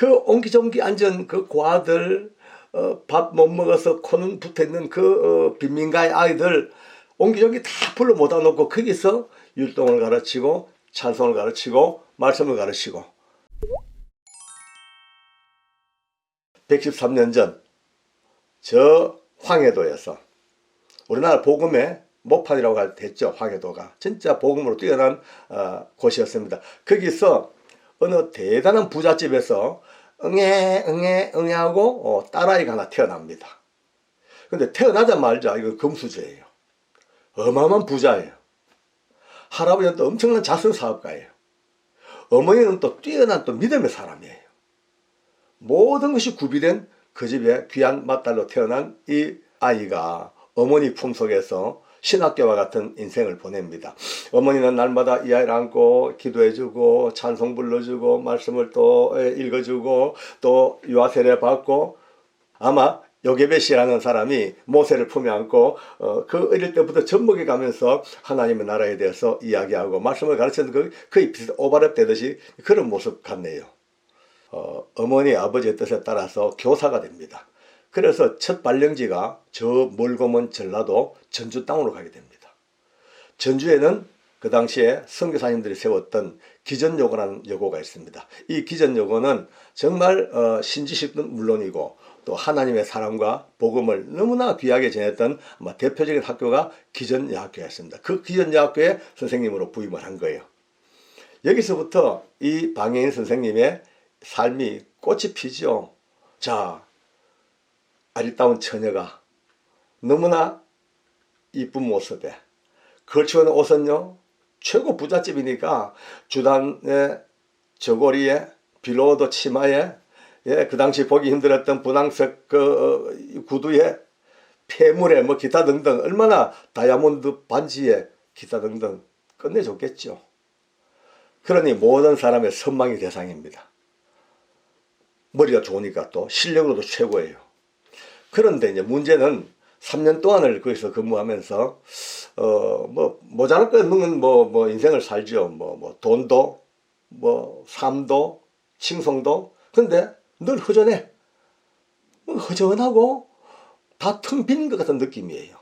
그 옹기종기 앉은 그 고아들, 밥 못 먹어서 코는 붙어있는 그 빈민가의 아이들 옹기종기 다 불러 모아 놓고 거기서 율동을 가르치고 찬송을 가르치고 말씀을 가르치고 113년 전 저 황해도에서 우리나라 복음의 모판이라고 했죠. 황해도가 진짜 복음으로 뛰어난 곳이었습니다. 거기서 어느 대단한 부잣집에서 응애 하고 딸아이가 하나 태어납니다. 근데 태어나자마자 이거 금수저예요. 어마어마한 부자예요. 할아버지는 또 엄청난 자선사업가예요. 어머니는 또 뛰어난 또 믿음의 사람이에요. 모든 것이 구비된 그 집에 귀한 맏딸로 태어난 이 아이가 어머니 품속에서 신학교와 같은 인생을 보냅니다. 어머니는 날마다 이 아이를 안고 기도해주고 찬송 불러주고 말씀을 또 읽어주고 또 유아세례 받고 아마 요게벳이라는 사람이 모세를 품에 안고 그 어릴 때부터 젖먹이 가면서 하나님의 나라에 대해서 이야기하고 말씀을 가르치는 거의 비슷 오바랩되듯이 그런 모습 같네요. 어머니 아버지의 뜻에 따라서 교사가 됩니다. 그래서 첫 발령지가 저 멀고 먼 전라도 전주 땅으로 가게 됩니다. 전주에는 그 당시에 선교사님들이 세웠던 기전여고라는 여고가 있습니다. 이 기전여고는 정말 신지식은 물론이고 또 하나님의 사랑과 복음을 너무나 귀하게 전했던 대표적인 학교가 기전여학교였습니다. 그 기전여학교의 선생님으로 부임을 한 거예요. 여기서부터 이 방해인 선생님의 삶이 꽃이 피죠. 자, 아리따운 처녀가 너무나 이쁜 모습에 걸쳐온 옷은요 최고 부잣집이니까 주단의 저고리에 빌로우드 치마에 그 당시 보기 힘들었던 분홍색 그 구두에 폐물에 뭐 기타 등등 얼마나 다이아몬드 반지에 기타 등등 끝내줬겠죠. 그러니 모든 사람의 선망의 대상입니다. 머리가 좋으니까 또 실력으로도 최고예요. 그런데 이제 문제는 3년 동안을 거기서 근무하면서 뭐 모자랄 거 없는 뭐 인생을 살죠. 뭐 돈도 뭐 삶도 칭송도 근데 늘 허전해. 허전하고 다 텅 빈 것 같은 느낌이에요.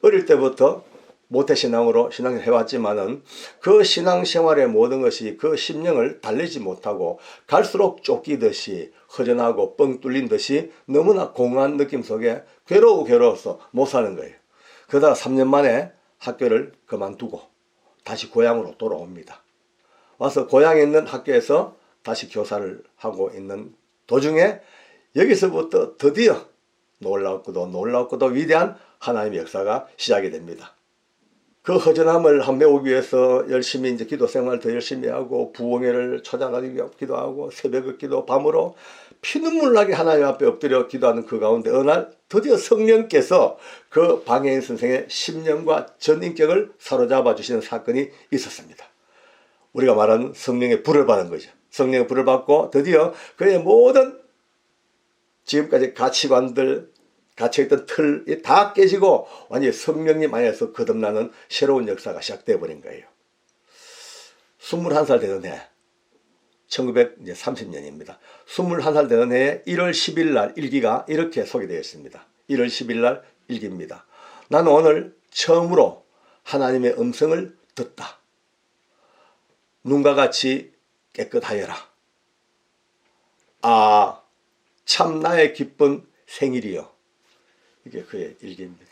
어릴 때부터 모태신앙으로 신앙을 해왔지만은 그 신앙생활의 모든 것이 그 심령을 달래지 못하고 갈수록 쫓기듯이 허전하고 뻥 뚫린 듯이 너무나 공허한 느낌 속에 괴로워서 못 사는 거예요. 그러다가 3년 만에 학교를 그만두고 다시 고향으로 돌아옵니다. 와서 고향에 있는 학교에서 다시 교사를 하고 있는 도중에 여기서부터 드디어 놀랍고도 위대한 하나님의 역사가 시작이 됩니다. 그 허전함을 메우기 위해서 열심히 이제 기도 생활 더 열심히 하고 부흥회를 찾아가기도 기도하고 새벽 기도 밤으로 피눈물 나게 하나님 앞에 엎드려 기도하는 그 가운데 어느 날 드디어 성령께서 그 방해인 선생의 심령과 전인격을 사로잡아 주시는 사건이 있었습니다. 우리가 말하는 성령의 불을 받은 거죠. 성령의 불을 받고 드디어 그의 모든 지금까지 가치관들 갇혀있던 틀이 다 깨지고 완전히 성령님 안에서 거듭나는 새로운 역사가 시작되어 버린 거예요. 21살 되던 해 1930년입니다. 21살 되던 해에 1월 10일 날 일기가 이렇게 소개되어 있습니다. 1월 10일 날 일기입니다. 나는 오늘 처음으로 하나님의 음성을 듣다. 눈과 같이 깨끗하여라. 아, 참 나의 기쁜 생일이요. 이게 그의 일기입니다.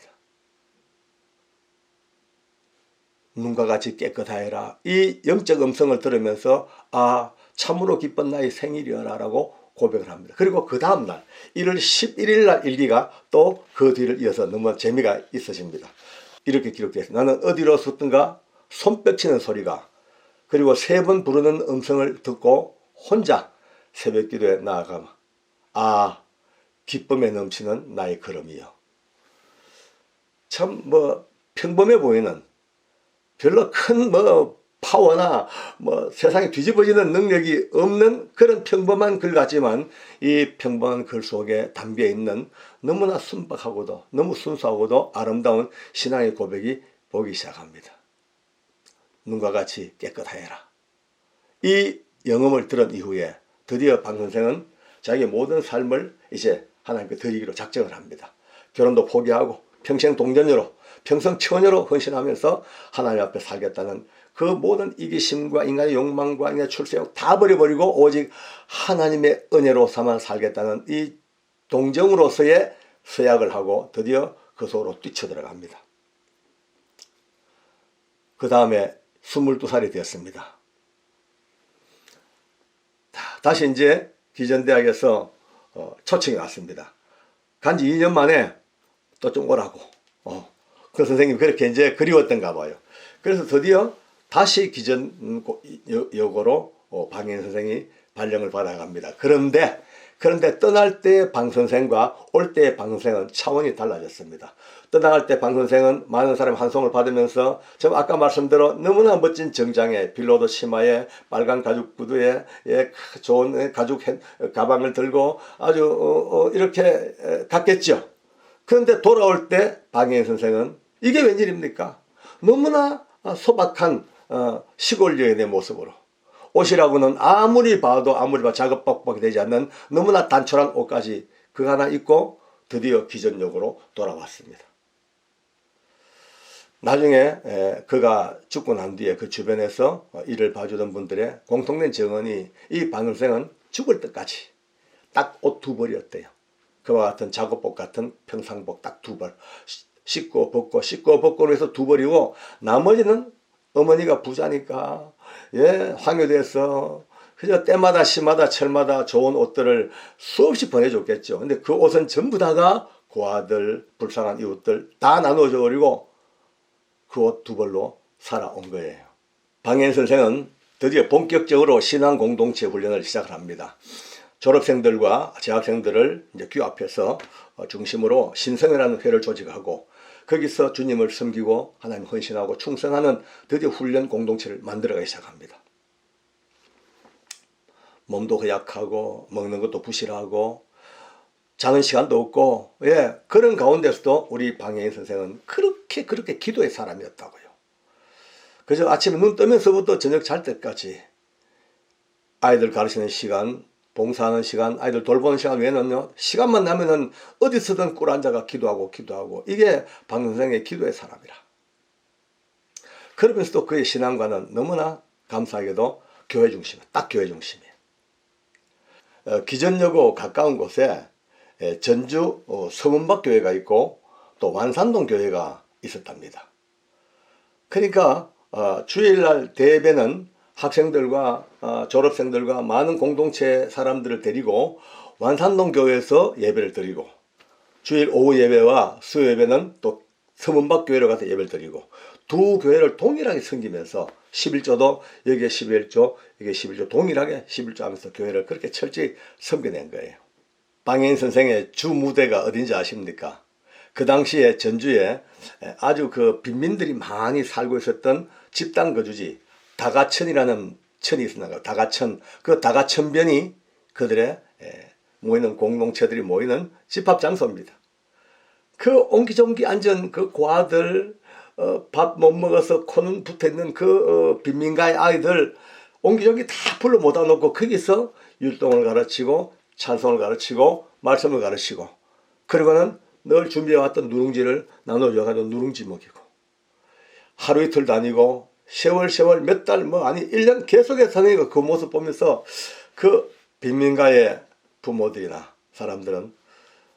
눈과 같이 깨끗하여라. 이 영적 음성을 들으면서 아, 참으로 기쁜 나의 생일이여라 라고 고백을 합니다. 그리고 그 다음날 1월 11일 날 일기가 또 그 뒤를 이어서 너무 재미가 있으십니다. 이렇게 기록되어 있습니다. 나는 어디로 섰던가 손뼉치는 소리가 그리고 3번 부르는 음성을 듣고 혼자 새벽 기도에 나아가면 아, 기쁨에 넘치는 나의 걸음이요. 참 평범해 보이는 별로 큰 파워나 세상에 뒤집어지는 능력이 없는 그런 평범한 글 같지만 이 평범한 글 속에 담겨 있는 너무나 순박하고도 너무 순수하고도 아름다운 신앙의 고백이 보기 시작합니다. 눈과 같이 깨끗하여라. 이 영음을 들은 이후에 드디어 방 선생은 자기의 모든 삶을 이제 하나님께 드리기로 작정을 합니다. 결혼도 포기하고 평생 동전으로 평생 처녀로 헌신하면서 하나님 앞에 살겠다는 그 모든 이기심과 인간의 욕망과 인간의 출세욕 다 버려버리고 오직 하나님의 은혜로서만 살겠다는 이 동정으로서의 서약을 하고 드디어 그 속으로 뛰쳐들어갑니다. 그 다음에 22살이 되었습니다. 다시 이제 기전대학에서 초청이 왔습니다. 간지 2년 만에 또 좀 오라고. 그 선생님이 그렇게 이제 그리웠던가 봐요. 그래서 드디어 다시 기전 여고로 방혜인 선생이 발령을 받아갑니다. 그런데 떠날 때 방 선생과 올 때의 방 선생은 차원이 달라졌습니다. 떠나갈 때 방 선생은 많은 사람 환송을 받으면서 저 아까 말씀대로 너무나 멋진 정장에 빌로드 치마에 빨간 가죽 구두에 좋은 가죽 가방을 들고 아주 이렇게 갔겠죠. 그런데 돌아올 때 방혜인 선생은 이게 웬일입니까? 너무나 소박한 시골 여인의 모습으로 옷이라고는 아무리 봐도 작업박박이 되지 않는 너무나 단촐한 옷까지 그거 하나 입고 드디어 기전역으로 돌아왔습니다. 나중에 그가 죽고 난 뒤에 그 주변에서 이를 봐주던 분들의 공통된 증언이 이 방 선생은 죽을 때까지 딱 옷 2벌이었대요. 그와 같은 작업복 같은 평상복 딱 2벌 씻고 벗고 해서 2벌이고 나머지는 어머니가 부자니까 황효대에서 그저 때마다 시마다 철마다 좋은 옷들을 수없이 보내줬겠죠. 근데 그 옷은 전부 다가 고아들 불쌍한 이웃들 다 나눠줘 버리고 그 옷 2벌로 살아온 거예요. 방혜인 선생은 드디어 본격적으로 신앙 공동체 훈련을 시작을 합니다. 졸업생들과 재학생들을 이제 귀 앞에서 중심으로 신성회라는 회를 조직하고 거기서 주님을 섬기고 하나님 헌신하고 충성하는 드디어 훈련 공동체를 만들어가기 시작합니다. 몸도 허약하고 먹는 것도 부실하고 자는 시간도 없고 그런 가운데서도 우리 방혜인 선생은 그렇게 기도의 사람이었다고요. 그저 아침에 눈 뜨면서부터 저녁 잘 때까지 아이들 가르치는 시간, 봉사하는 시간, 아이들 돌보는 시간 외에는요, 시간만 나면은 어디서든 꿀 앉아가 기도하고 이게 방 선생의 기도의 사람이라. 그러면서도 그의 신앙과는 너무나 감사하게도 교회 중심이에요. 딱 교회 중심이에요. 기전여고 가까운 곳에 전주 서문박 교회가 있고 또 완산동 교회가 있었답니다. 그러니까 주일날 대배는 학생들과 졸업생들과 많은 공동체 사람들을 데리고 완산동 교회에서 예배를 드리고 주일 오후 예배와 수요 예배는 또 서문박 교회로 가서 예배를 드리고 두 교회를 동일하게 섬기면서 11조도 여기에 11조 여기에 11조 동일하게 11조 하면서 교회를 그렇게 철저히 섬겨낸 거예요. 방혜인 선생의 주 무대가 어딘지 아십니까? 그 당시에 전주에 아주 그 빈민들이 많이 살고 있었던 집단 거주지 다가천이라는 천이 있었나요? 다가천. 그 다가천변이 그들의 모이는 공동체들이 모이는 집합 장소입니다. 그 옹기종기 앉은 그 고아들 밥 못 먹어서 코는 붙어있는 그 빈민가의 아이들 옹기종기 다 불러 모아 놓고 거기서 율동을 가르치고 찬송을 가르치고 말씀을 가르치고 그리고는 늘 준비해왔던 누룽지를 나눠줘가지고 누룽지 먹이고 하루 이틀 다니고 세월 몇 달 1년 계속해서 사는 그 모습 보면서 그 빈민가의 부모들이나 사람들은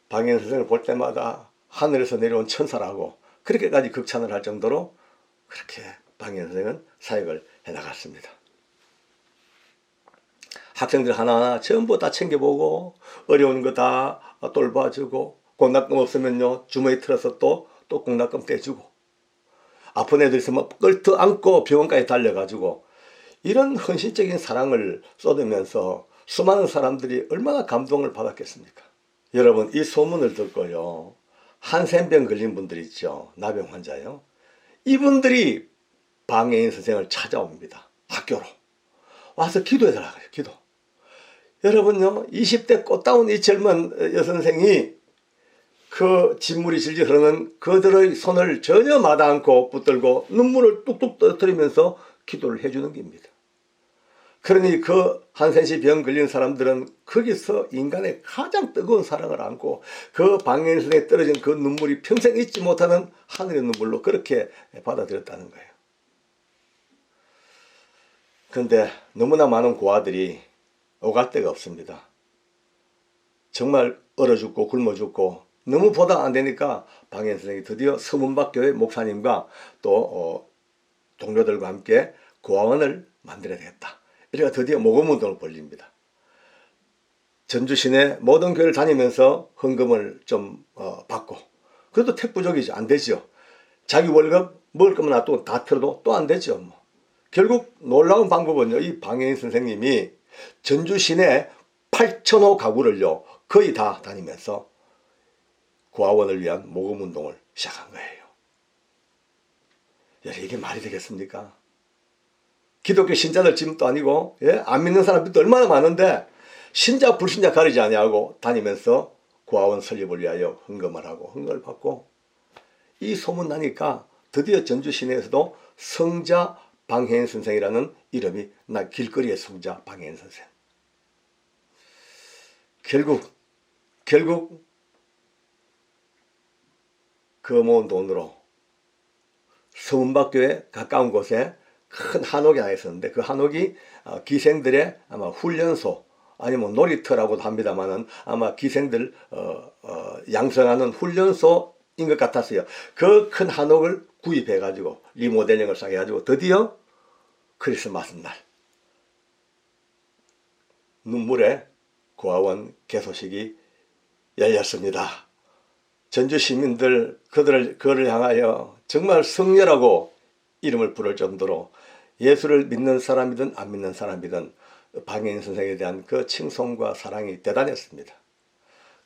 방혜인 선생을 볼 때마다 하늘에서 내려온 천사라고 그렇게까지 극찬을 할 정도로 그렇게 방혜인 선생은 사역을 해나갔습니다. 학생들 하나하나 전부 다 챙겨보고 어려운 거 다 돌봐주고 공납금 없으면요 주머니 틀어서 또 공납금 떼주고 아픈 애들 있으면 끌트 안고 병원까지 달려가지고 이런 헌신적인 사랑을 쏟으면서 수많은 사람들이 얼마나 감동을 받았겠습니까? 여러분 이 소문을 듣고요 한센병 걸린 분들 있죠. 나병 환자요. 이분들이 방혜인 선생을 찾아옵니다. 학교로. 와서 기도해달라고요. 기도. 여러분요 20대 꽃다운 이 젊은 여선생이 그 진물이 질질 흐르는 그들의 손을 전혀 마다 않고 붙들고 눈물을 뚝뚝 떨어뜨리면서 기도를 해주는 겁니다. 그러니 그 한센시 병 걸린 사람들은 거기서 인간의 가장 뜨거운 사랑을 안고 그 방해선생에 떨어진 그 눈물이 평생 잊지 못하는 하늘의 눈물로 그렇게 받아들였다는 거예요. 그런데 너무나 많은 고아들이 오갈 데가 없습니다. 정말 얼어 죽고 굶어 죽고 너무 보다 안 되니까 방해 선생이 드디어 서문박교회 목사님과 또 동료들과 함께 고아원을 만들어야 되겠다. 이래가 드디어 모금운동을 벌립니다. 전주 시내 모든 교회를 다니면서 헌금을 좀 받고, 그래도 택부족이죠. 안 되죠. 자기 월급 먹을 것만 놔두고 다 틀어도 또 안 되죠. 뭐. 결국 놀라운 방법은요, 이 방해인 선생님이 전주 시내 8,000호 가구를요 거의 다 다니면서 고아원을 위한 모금운동을 시작한 거예요. 이게 말이 되겠습니까? 기독교 신자들 지금도 아니고, 안 믿는 사람들도 얼마나 많은데 신자 불신자 가리지 아니하고 다니면서 고아원 설립을 위하여 헌금을 하고 헌금을 받고, 이 소문 나니까 드디어 전주 시내에서도 성자 방해인 선생이라는 이름이 나, 길거리의 성자 방해인 선생. 결국 그 모은 돈으로 서문박교에 가까운 곳에 큰 한옥이 하나 있었는데, 그 한옥이 기생들의 아마 훈련소 아니면 놀이터라고도 합니다만은 아마 기생들 양성하는 훈련소인 것 같았어요. 그 큰 한옥을 구입해 가지고 리모델링을 싹 해가지고 드디어 크리스마스 날 눈물의 고아원 개소식이 열렸습니다. 전주 시민들 그를 향하여 정말 성녀라고 이름을 부를 정도로 예수를 믿는 사람이든 안 믿는 사람이든 방해인 선생에 대한 그 칭송과 사랑이 대단했습니다.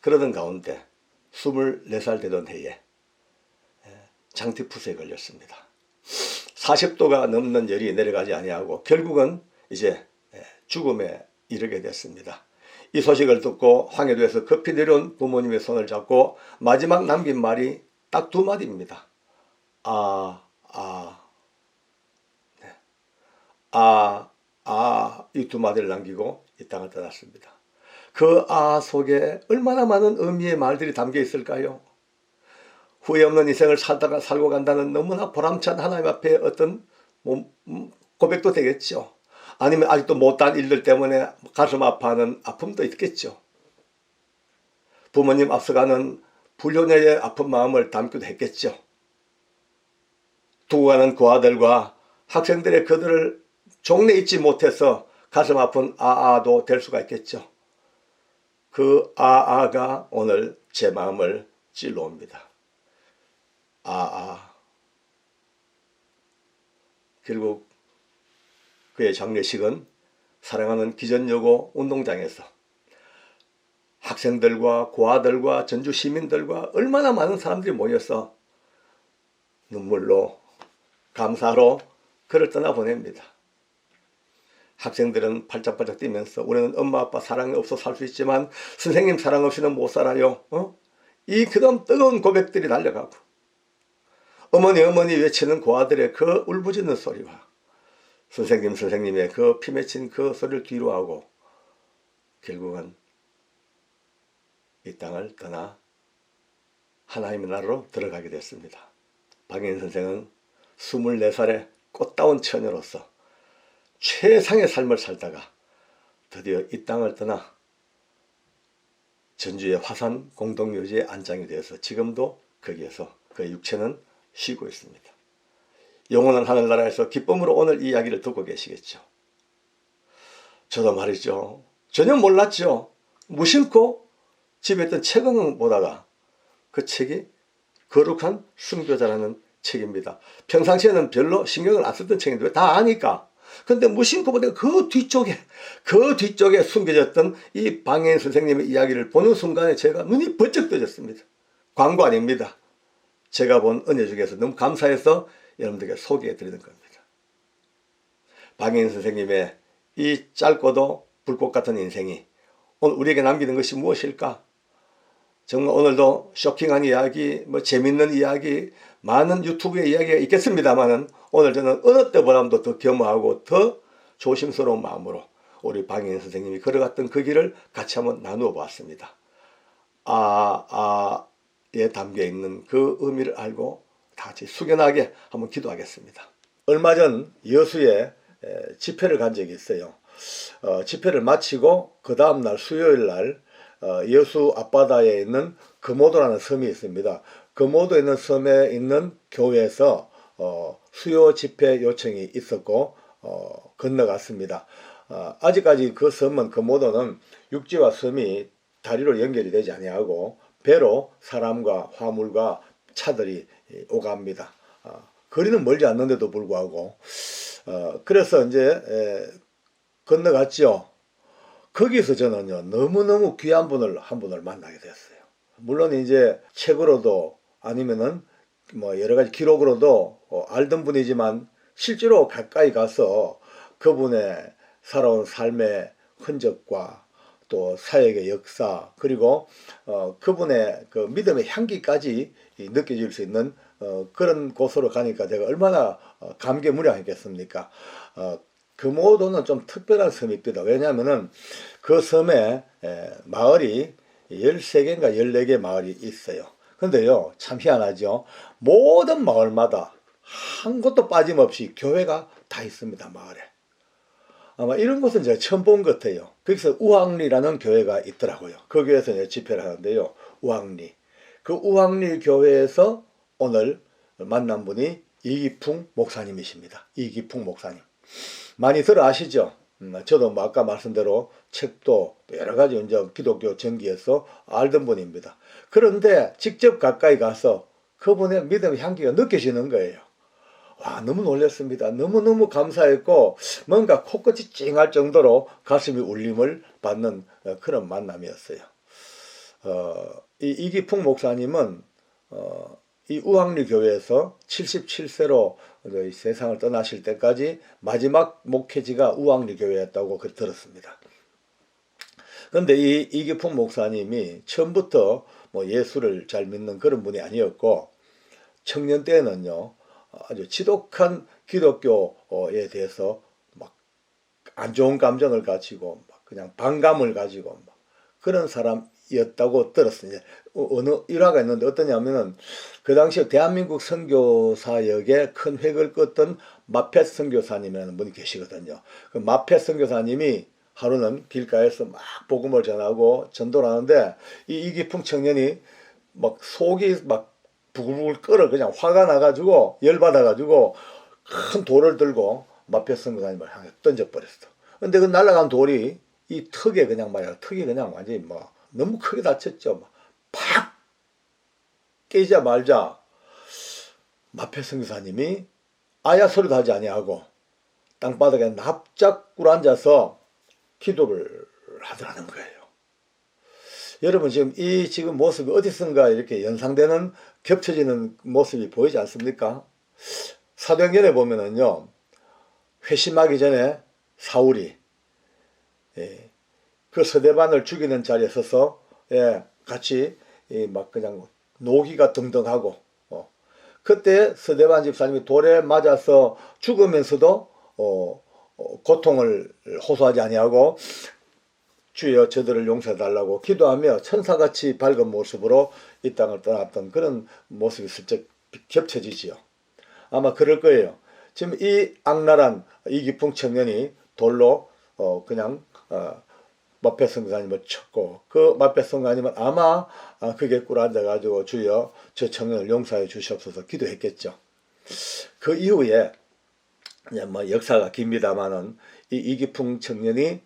그러던 가운데 24살 되던 해에 장티푸스에 걸렸습니다. 40도가 넘는 열이 내려가지 아니하고 결국은 이제 죽음에 이르게 됐습니다. 이 소식을 듣고 황해도에서 급히 내려온 부모님의 손을 잡고 마지막 남긴 말이 딱 2마디입니다. 이 2마디를 남기고 이 땅을 떠났습니다. 그 속에 얼마나 많은 의미의 말들이 담겨 있을까요? 후회 없는 인생을 살고 간다는 너무나 보람찬 하나님 앞에 어떤 고백도 되겠죠. 아니면 아직도 못한 일들 때문에 가슴 아파하는 아픔도 있겠죠. 부모님 앞서가는 불효녀의 아픈 마음을 담기도 했겠죠. 두고 가는 고아들과 학생들의 그들을 종래 잊지 못해서 가슴 아픈 아아도 될 수가 있겠죠. 그 아아가 오늘 제 마음을 찔러옵니다. 결국 그의 장례식은 사랑하는 기전여고 운동장에서 학생들과 고아들과 전주 시민들과 얼마나 많은 사람들이 모여서 눈물로 감사로 그를 떠나보냅니다. 학생들은 팔짝팔짝 뛰면서 우리는 엄마 아빠 사랑이 없어 살 수 있지만 선생님 사랑 없이는 못 살아요. 이 그다음 뜨거운 고백들이 날려가고 어머니 외치는 고아들의 그 울부짖는 소리와 선생님의 그 피 맺힌 그 소리를 뒤로하고 결국은 이 땅을 떠나 하나님의 나라로 들어가게 됐습니다. 방해인 선생은 24살의 꽃다운 처녀로서 최상의 삶을 살다가 드디어 이 땅을 떠나 전주의 화산 공동묘지에 안장이 되어서 지금도 거기에서 그의 육체는 쉬고 있습니다. 영원한 하늘나라에서 기쁨으로 오늘 이 이야기를 듣고 계시겠죠. 저도 말이죠. 전혀 몰랐죠. 무심코 집에 있던 책을 보다가 그 책이 거룩한 순교자라는 책입니다. 평상시에는 별로 신경을 안 썼던 책인데 다 아니까. 근데 무심코 보다가 그 뒤쪽에 숨겨졌던 이 방해인 선생님의 이야기를 보는 순간에 제가 눈이 번쩍 떠졌습니다. 광고 아닙니다. 제가 본 은혜 중에서 너무 감사해서 여러분들에게 소개해 드리는 겁니다. 방해인 선생님의 이 짧고도 불꽃 같은 인생이 오늘 우리에게 남기는 것이 무엇일까? 정말 오늘도 쇼킹한 이야기, 재밌는 이야기, 많은 유튜브의 이야기가 있겠습니다만은 오늘 저는 어느 때보다도 더 겸허하고 더 조심스러운 마음으로 우리 방혜인 선생님이 걸어갔던 그 길을 같이 한번 나누어 보았습니다. 에 담겨 있는 그 의미를 알고 다 같이 숙연하게 한번 기도하겠습니다. 얼마 전 여수에 집회를 간 적이 있어요. 집회를 마치고 그 다음날 수요일 날 여수 앞바다에 있는 금오도라는 섬이 있습니다. 금오도에 있는 섬에 있는 교회에서 수요 집회 요청이 있었고 건너갔습니다. 아직까지 그 섬은 금오도는 육지와 섬이 다리로 연결이 되지 아니하고 배로 사람과 화물과 차들이 오갑니다. 거리는 멀지 않는데도 불구하고 그래서 이제 건너갔죠. 거기서 저는요 너무너무 귀한 분을 한 분을 만나게 됐어요. 물론 이제 책으로도 아니면은 뭐 여러 가지 기록으로도 알던 분이지만 실제로 가까이 가서 그분의 살아온 삶의 흔적과 또 사역의 역사 그리고 그분의 그 믿음의 향기까지 느껴질 수 있는 그런 곳으로 가니까 제가 얼마나 감개무량했겠습니까. 금오도는 좀 특별한 섬입니다. 왜냐하면은 그 섬에 마을이 13개인가 14개 마을이 있어요. 근데요 참 희한하죠. 모든 마을마다 한 곳도 빠짐없이 교회가 다 있습니다. 마을에. 아마 이런 곳은 제가 처음 본 것 같아요. 거기서 우왕리라는 교회가 있더라고요. 그 교회에서 이제 집회를 하는데요. 우왕리. 그 우왕리 교회에서 오늘 만난 분이 이기풍 목사님이십니다. 이기풍 목사님. 많이 들어 아시죠? 저도 뭐 아까 말씀대로 책도 여러 가지 이제 기독교 전기에서 알던 분입니다. 그런데 직접 가까이 가서 그분의 믿음의 향기가 느껴지는 거예요. 와, 너무 놀랐습니다. 너무너무 감사했고 뭔가 코끝이 찡할 정도로 가슴이 울림을 받는 그런 만남이었어요. 이기풍 목사님은 이 우왕리 교회에서 77세로 세상을 떠나실 때까지 마지막 목회지가 우왕리 교회였다고 들었습니다. 그런데 이 이기풍 목사님이 처음부터 뭐 예수를 잘 믿는 그런 분이 아니었고 청년 때는요 아주 지독한 기독교에 대해서 막 안 좋은 감정을 가지고 막 그냥 반감을 가지고 막 그런 사람이었다고 들었어요. 어느 일화가 있는데 어떠냐면은 그 당시에 대한민국 선교사역에 큰 획을 껐던 마펫 선교사님이라는 분이 계시거든요. 그 마펫 선교사님이 하루는 길가에서 막 복음을 전하고 전도를 하는데 이 이기풍 청년이 막 속이 막 부글부글 끓어 그냥 화가 나가지고 열받아가지고 큰 돌을 들고 마펫 선교사님을 향해 던져버렸어. 근데 그 날아간 돌이 이 턱에 그냥 말이야 턱이 그냥 완전히 뭐 너무 크게 다쳤죠. 팍 깨지자말자 마펫 선교사님이 아야 소리도 하지 아니하고 땅바닥에 납작 꿇어앉아서 기도를 하더라는 거예요. 여러분 지금 이 지금 모습이 어디선가 이렇게 연상되는 겹쳐지는 모습이 보이지 않습니까? 사도행전에 보면은요 회심하기 전에 사울이 그 서대반을 죽이는 자리에 서서 같이 막 그냥 노기가 등등하고 그때 서대반 집사님이 돌에 맞아서 죽으면서도 고통을 호소하지 아니하고 주여 저들을 용서해달라고 기도하며 천사같이 밝은 모습으로 이 땅을 떠났던 그런 모습이 슬쩍 겹쳐지지요. 아마 그럴 거예요. 지금 이 악랄한 이기풍 청년이 돌로 그냥 마펫 선교사님을 쳤고 그 마펫 선교사님은 아마 그게 꿇어앉아가지고 주여 저 청년을 용서해 주시옵소서 기도했겠죠. 그 이후에 뭐 역사가 깁니다마는 이 이기풍 청년이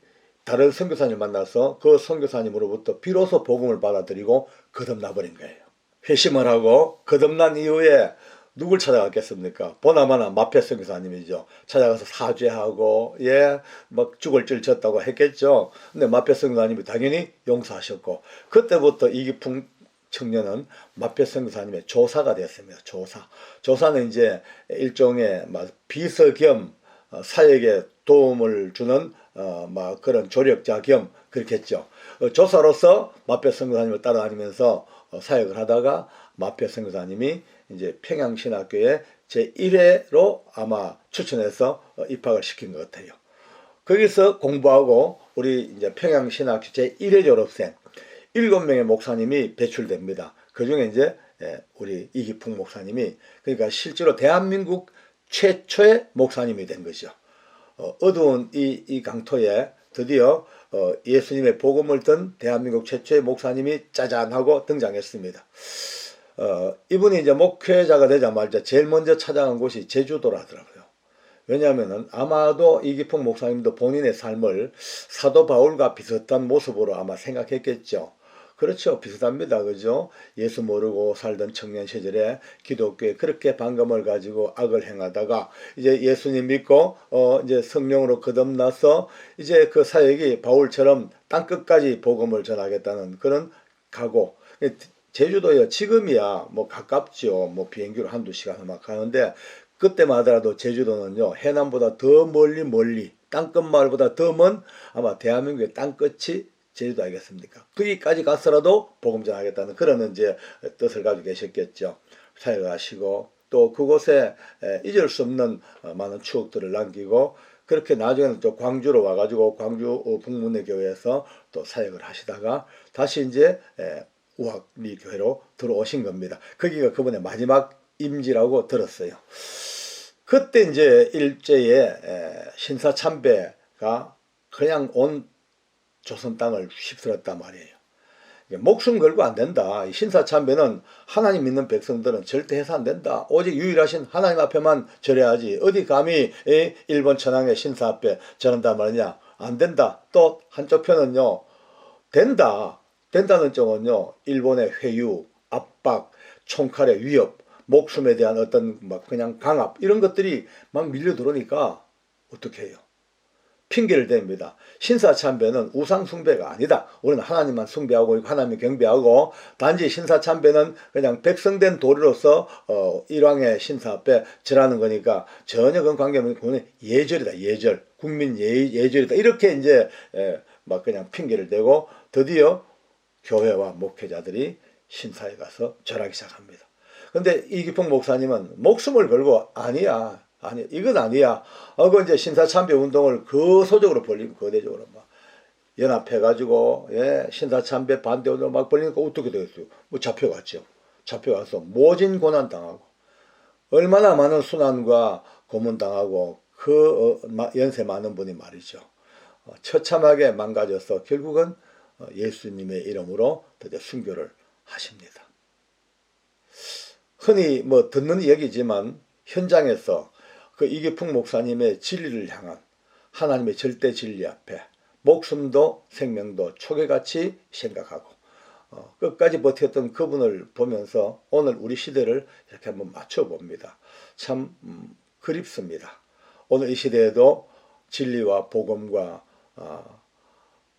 다른 선교사님을 만나서 그 선교사님으로부터 비로소 복음을 받아들이고 거듭나버린 거예요. 회심을 하고 거듭난 이후에 누굴 찾아갔겠습니까? 보나마나 마펫 선교사님이죠. 찾아가서 사죄하고 막 죽을 줄 졌다고 했겠죠. 근데 마펫 선교사님이 당연히 용서하셨고 그때부터 이기풍 청년은 마펫 선교사님의 조사가 됐습니다. 조사는 이제 일종의 비서 겸 사역에 도움을 주는 막 그런 조력자 겸 그렇겠죠. 조사로서 마펫 선교사님을 따라다니면서 사역을 하다가 마펫 선교사님이 이제 평양신학교에 제1회로 아마 추천해서 입학을 시킨 것 같아요. 거기서 공부하고 우리 이제 평양신학 제1회 졸업생 7명의 목사님이 배출됩니다. 그 중에 이제 우리 이기풍 목사님이, 그러니까 실제로 대한민국 최초의 목사님이 된 거죠. 어두운 이 강토에 드디어 예수님의 복음을 든 대한민국 최초의 목사님이 짜잔 하고 등장했습니다. 이분이 이제 목회자가 되자마자 제일 먼저 찾아간 곳이 제주도라 하더라고요. 왜냐하면은 아마도 이기풍 목사님도 본인의 삶을 사도 바울과 비슷한 모습으로 아마 생각했겠죠. 그렇죠. 비슷합니다. 그죠? 예수 모르고 살던 청년 시절에 기독교에 그렇게 반감을 가지고 악을 행하다가 이제 예수님 믿고 이제 성령으로 거듭나서 이제 그 사역이 바울처럼 땅끝까지 복음을 전하겠다는 그런 각오. 제주도요, 지금이야 뭐 가깝죠. 뭐 비행기로 한두 시간 막 가는데, 그때만 하더라도 제주도는요, 해남보다 더 멀리 땅끝 마을보다 더 먼 아마 대한민국의 땅끝이 제주도 아니겠습니까? 거기까지 가서라도 복음 전하겠다는 그런 이제 뜻을 가지고 계셨겠죠. 사역하시고 또 그곳에 잊을 수 없는 많은 추억들을 남기고, 그렇게 나중에는 또 광주로 와가지고 광주 북문의 교회에서 또 사역을 하시다가 다시 이제 우학리 교회로 들어오신 겁니다. 거기가 그분의 마지막 임지라고 들었어요. 그때 이제 일제에 신사참배가 그냥 온 조선 땅을 휩쓸었단 말이에요. 목숨 걸고 안 된다. 신사참배는 하나님 믿는 백성들은 절대 해서 안 된다. 오직 유일하신 하나님 앞에만 절해야지. 어디 감히 일본 천황의 신사 앞에 절한단 말이냐. 안 된다. 또 한쪽 편은요, 된다. 된다는 쪽은요, 일본의 회유, 압박, 총칼의 위협, 목숨에 대한 어떤 막 그냥 강압, 이런 것들이 막 밀려 들어오니까 어떻게 해요? 핑계를 댑니다. 신사참배는 우상숭배가 아니다. 우리는 하나님만 숭배하고 하나님 경배하고, 단지 신사참배는 그냥 백성된 도리로서 일왕의 신사 앞에 절하는 거니까 전혀 그런 관계없는, 그건 예절이다. 예절. 국민 예절이다. 이렇게 이제 막 그냥 핑계를 대고 드디어 교회와 목회자들이 신사에 가서 절하기 시작합니다. 근데 이기풍 목사님은 목숨을 걸고 아니야. 아니, 이건 아니야. 그 이제 신사참배 운동을 거소적으로 벌리고 거대적으로 막 연합해가지고, 신사참배 반대 운동 막 벌리니까 어떻게 되겠어요? 뭐 잡혀갔죠. 잡혀가서 모진 고난 당하고, 얼마나 많은 순환과 고문 당하고, 그 연세 많은 분이 말이죠. 처참하게 망가져서 결국은 예수님의 이름으로 드디어 순교를 하십니다. 흔히 뭐 듣는 얘기지만 현장에서 그 이기풍 목사님의 진리를 향한 하나님의 절대 진리 앞에 목숨도 생명도 초계같이 생각하고 끝까지 버텼던 그분을 보면서 오늘 우리 시대를 이렇게 한번 맞춰봅니다. 참 그립습니다. 오늘 이 시대에도 진리와 복음과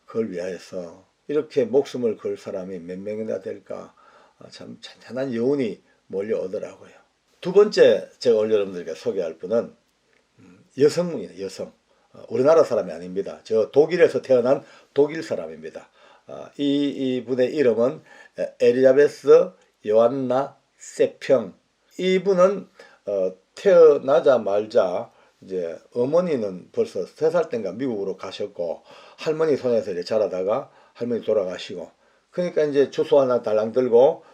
그걸 위하여서 이렇게 목숨을 걸 사람이 몇 명이나 될까, 참 찬찬한 여운이 몰려오더라고요. 두 번째 제가 오늘 여러분들께 소개할 분은 여성이에요. 여성. 우리나라 사람이 아닙니다. 저 독일에서 태어난 독일 사람입니다. 이 분의 이름은 엘리자베스 요한나 세평. 이분은 태어나자마자 이제 어머니는 벌써 3살 때인가 미국으로 가셨고, 할머니 손에서 이제 자라다가 할머니 돌아가시고, 그러니까 이제 주소 하나 달랑 들고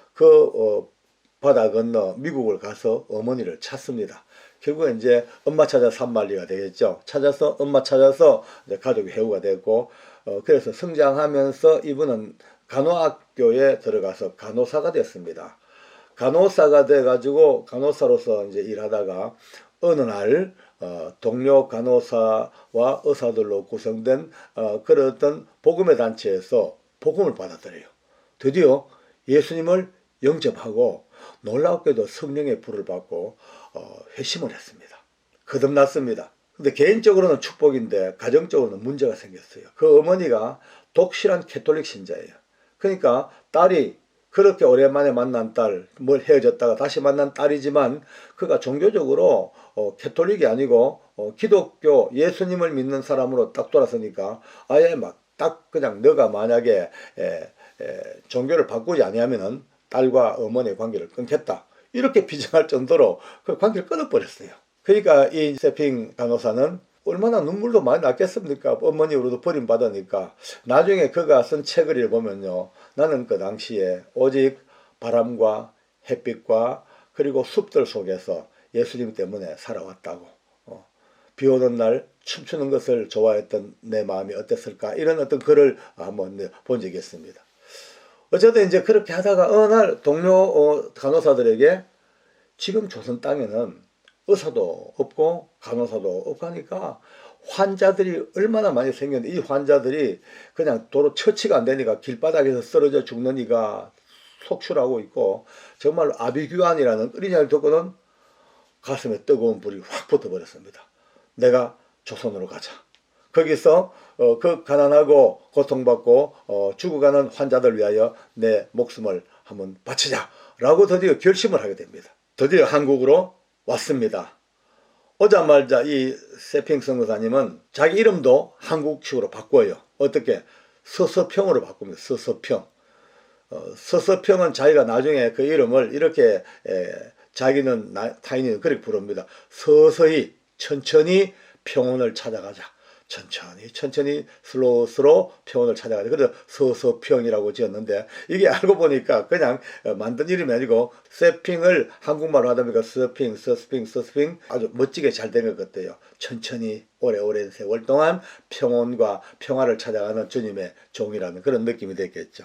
바다 건너 미국을 가서 어머니를 찾습니다. 결국은 이제 엄마 찾아 산만리가 되겠죠. 찾아서 엄마 찾아서 이제 가족이 해우가 됐고, 그래서 성장하면서 이분은 간호학교에 들어가서 간호사가 됐습니다. 간호사가 돼가지고 간호사로서 이제 일하다가 어느 날 동료 간호사와 의사들로 구성된 그런 어떤 복음의 단체에서 복음을 받아들여요. 드디어 예수님을 영접하고 놀랍게도 성령의 불을 받고 회심을 했습니다. 거듭났습니다. 근데 개인적으로는 축복인데 가정적으로는 문제가 생겼어요. 그 어머니가 독실한 캐톨릭 신자예요. 그러니까 딸이 그렇게 오랜만에 만난 딸, 뭘 헤어졌다가 다시 만난 딸이지만 그가 종교적으로 캐톨릭이 아니고 기독교 예수님을 믿는 사람으로 딱 돌아서니까 아예 막 딱 그냥 너가 만약에 종교를 바꾸지 아니하면은 딸과 어머니의 관계를 끊겠다, 이렇게 비정할 정도로 그 관계를 끊어버렸어요. 그러니까 이 세핑 간호사는 얼마나 눈물도 많이 났겠습니까? 어머니로도 버림받으니까. 나중에 그가 쓴 책을 읽어보면요. 나는 그 당시에 오직 바람과 햇빛과 그리고 숲들 속에서 예수님 때문에 살아왔다고. 비 오는 날 춤추는 것을 좋아했던 내 마음이 어땠을까? 이런 어떤 글을 한번 본 적이 있습니다. 어쨌든 이제 그렇게 하다가 어느 날 동료 간호사들에게 지금 조선 땅에는 의사도 없고 간호사도 없고 하니까 환자들이 얼마나 많이 생겼는데 이 환자들이 그냥 도로 처치가 안 되니까 길바닥에서 쓰러져 죽는 이가 속출하고 있고 정말 아비규환이라는 어린이를 듣고는 가슴에 뜨거운 불이 확 붙어버렸습니다. 내가 조선으로 가자. 거기서 그 가난하고 고통받고 죽어가는 환자들 위하여 내 목숨을 한번 바치자 라고 드디어 결심을 하게 됩니다. 드디어 한국으로 왔습니다. 오자마자 이 세핑 선교사님은 자기 이름도 한국식으로 바꿔요. 어떻게? 서서평으로 바꿉니다. 서서평. 서서평은 자기가 나중에 그 이름을 이렇게 자기는 타인이 그렇게 부릅니다. 서서히 천천히 평온을 찾아가자. 천천히 슬로우 평온을 찾아가자. 그래서 서서평이라고 지었는데 이게 알고 보니까 그냥 만든 이름이 아니고 세핑을 한국말로 하다 보니까 서스핑 아주 멋지게 잘 된 것 같아요. 천천히 오랜 세월 동안 평온과 평화를 찾아가는 주님의 종이라는 그런 느낌이 됐겠죠.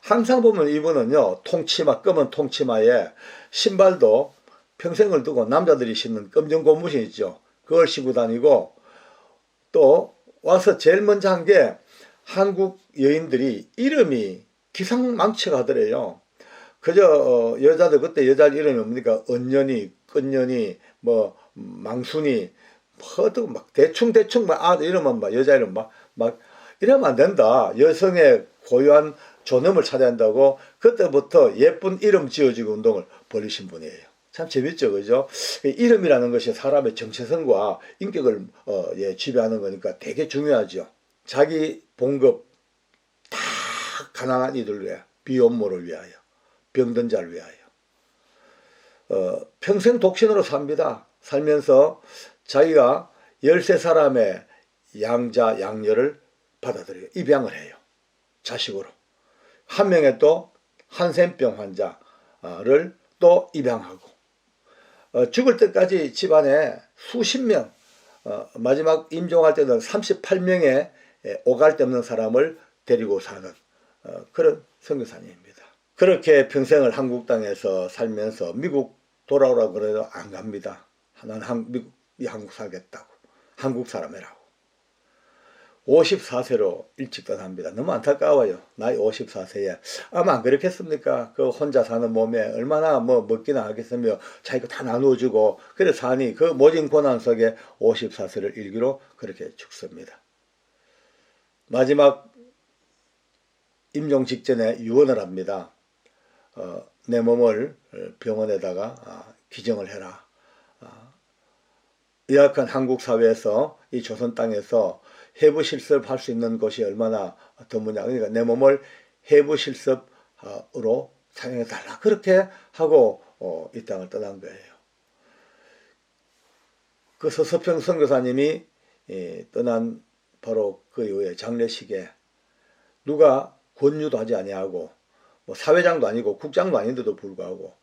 항상 보면 이분은요, 검은 통치마에 신발도 평생을 두고 남자들이 신는 검정 고무신 있죠. 그걸 신고 다니고 또 와서 제일 먼저 한 게 한국 여인들이 이름이 기상망치가 하더래요. 그저 여자들 그때 여자 이름이 뭡니까? 은년이, 끝년이, 뭐 망순이, 막 대충 막 이름은 막 여자 이름 막 이러면 안 된다. 여성의 고유한 존엄을 찾아야 한다고 그때부터 예쁜 이름 지어주기 운동을 벌이신 분이에요. 참 재밌죠, 그죠? 이름이라는 것이 사람의 정체성과 인격을 지배하는 거니까 되게 중요하죠. 자기 봉급 다 가난한 이들 위해, 비혼모를 위하여, 병든 자를 위하여. 평생 독신으로 삽니다. 살면서 자기가 13사람의 양자, 양녀를 받아들여요. 입양을 해요. 자식으로. 한 명의 또 한센병 환자를 또 입양하고 죽을 때까지 집안에 수십 명 마지막 임종할 때는 38명의 오갈 데 없는 사람을 데리고 사는 그런 선교사님입니다. 그렇게 평생을 한국 땅에서 살면서 미국 돌아오라고 그래도 안 갑니다. 나는 한국 살겠다고. 한국 사람이라고. 54세로 일찍 떠납니다. 너무 안타까워요. 나이 54세에. 아마 안 그렇겠습니까? 그 혼자 사는 몸에 얼마나 먹기나 하겠으며 자기가 다 나누어주고 그래 사니 그 모진 고난 속에 54세를 일기로 그렇게 죽습니다. 마지막 임종 직전에 유언을 합니다. 내 몸을 병원에다가 기증을 해라. 열악한 한국 사회에서 이 조선 땅에서 해부 실습할 수 있는 것이 얼마나 드무냐. 그러니까 내 몸을 해부 실습으로 사용해 달라. 그렇게 하고 이 땅을 떠난 거예요. 그 서서평 선교사님이 떠난 바로 그 이후에 장례식에 누가 권유도 하지 아니하고 뭐 사회장도 아니고 국장도 아닌데도 불구하고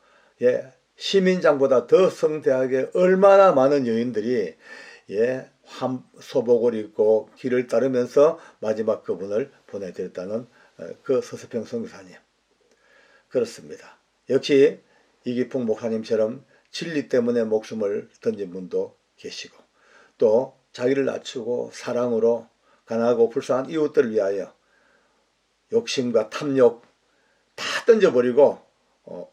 시민장보다 더 성대하게 얼마나 많은 여인들이 소복을 입고 길을 따르면서 마지막 그분을 보내드렸다는 그 서서평 선교사님. 그렇습니다. 역시 이기풍 목사님처럼 진리 때문에 목숨을 던진 분도 계시고 또 자기를 낮추고 사랑으로 가난하고 불쌍한 이웃들을 위하여 욕심과 탐욕 다 던져버리고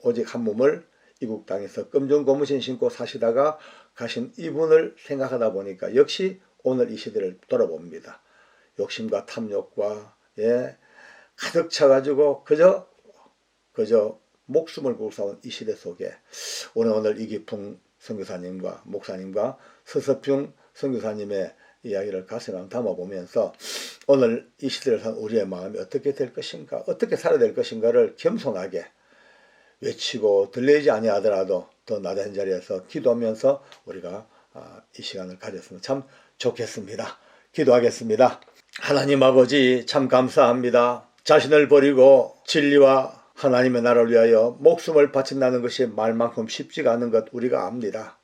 오직 한 몸을 이국 땅에서 검정 고무신 신고 사시다가 가신 이분을 생각하다 보니까 역시 오늘 이 시대를 돌아봅니다. 욕심과 탐욕과 가득 차가지고 그저 목숨을 걸고 싸운 이 시대 속에 오늘 이기풍 선교사님과 목사님과 서서평 선교사님의 이야기를 가슴에 담아보면서 오늘 이 시대를 산 우리의 마음이 어떻게 될 것인가, 어떻게 살아야 될 것인가를 겸손하게 외치고 들리지 아니하더라도 더 나된 자리에서 기도하면서 우리가 이 시간을 가졌으면 참 좋겠습니다. 기도하겠습니다. 하나님 아버지 참 감사합니다. 자신을 버리고 진리와 하나님의 나라를 위하여 목숨을 바친다는 것이 말만큼 쉽지가 않은 것 우리가 압니다.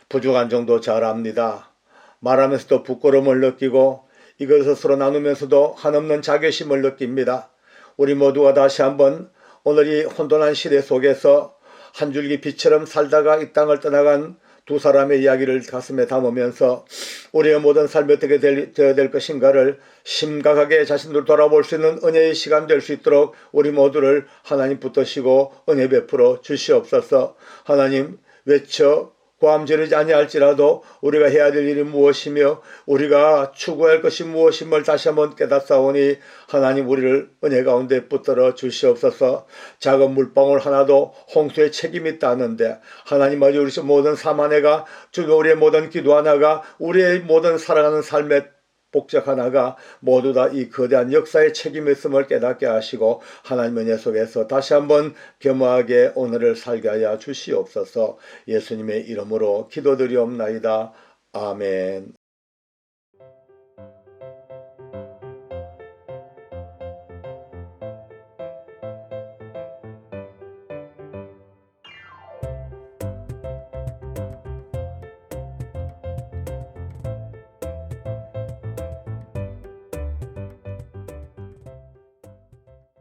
부족한 정도 잘 압니다. 말하면서도 부끄러움을 느끼고 이것을 서로 나누면서도 한없는 자괴심을 느낍니다. 우리 모두가 다시 한번 오늘 이 혼돈한 시대 속에서 한 줄기 빛처럼 살다가 이 땅을 떠나간 두 사람의 이야기를 가슴에 담으면서 우리의 모든 삶이 어떻게 되어야 될 것인가를 심각하게 자신들 돌아볼 수 있는 은혜의 시간 될 수 있도록 우리 모두를 하나님 붙드시고 은혜 베풀어 주시옵소서. 하나님 외쳐 고함 지르지 아니할지라도 우리가 해야 될 일이 무엇이며 우리가 추구할 것이 무엇임을 다시 한번 깨닫사오니 하나님 우리를 은혜 가운데 붙들어 주시옵소서. 작은 물방울 하나도 홍수의 책임이 있다는데 하나님 아버지 우리 모든 삶 안에가 주가 우리의 모든 기도 하나가 우리의 모든 살아가는 삶의 복적 하나가 모두 다 이 거대한 역사의 책임이 있음을 깨닫게 하시고 하나님의 은혜 속에서 다시 한번 겸허하게 오늘을 살게 하여 주시옵소서. 예수님의 이름으로 기도드리옵나이다. 아멘.